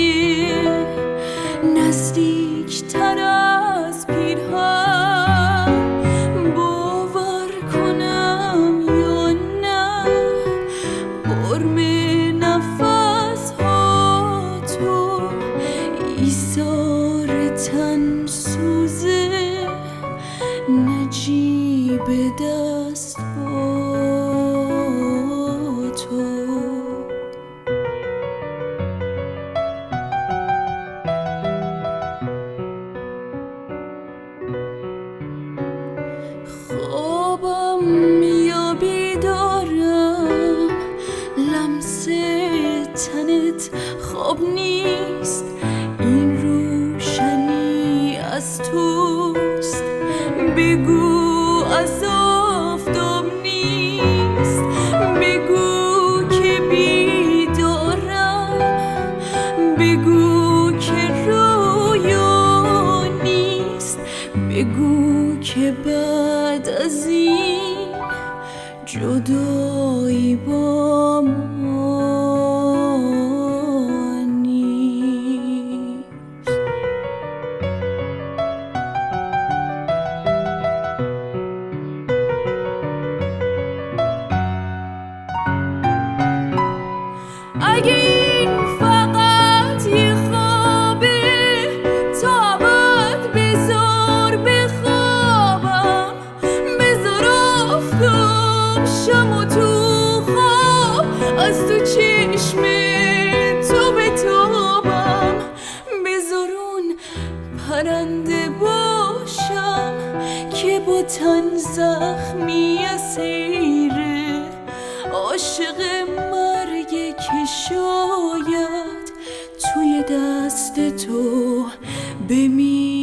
باشی نزدیک تر از پیرهن، باور کنم یا نه قرم نفس ها تو ایثار تن سوزه نجیب دست با تو. خوابم یا بیدارم لمس تنت خواب نیست، این روشنی از توست، بگو از آفتاب نیست، بگو که بیدارم، بگو که رویا نیست، بگو که بعد از این جدایی با ما نیست. اگه این فقط یه خوابه تا ابد بذار بخوابم، بذار آفتاب شم و تو خواب از تو چشم تو بتابم، بذار اون پرنده باشم که با تن زخمی اسیره، عاشق مرگه که شاید توی دست تو بمیره.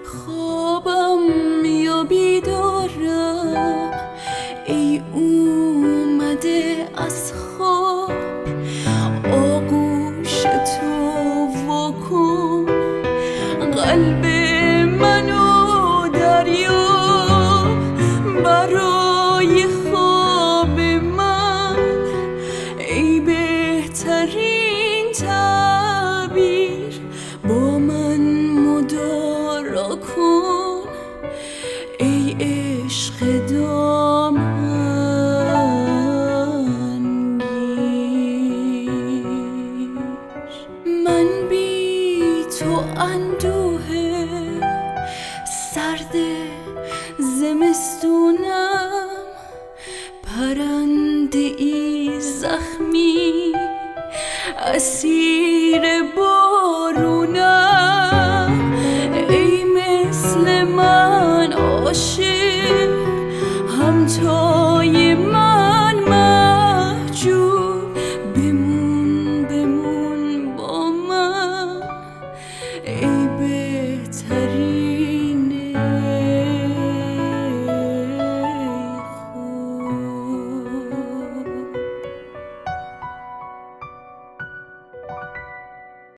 خوابم یا بیدارم ای اومده از خواب، آغوش تو واکن قلب منو دریا، برای خواب من ای بهترین تعبیر، با من مدارا کن ای عشق دامنگیر. من بی تو اندوه سرد زمستونم، پرنده ای زخمی اسیر بارونم.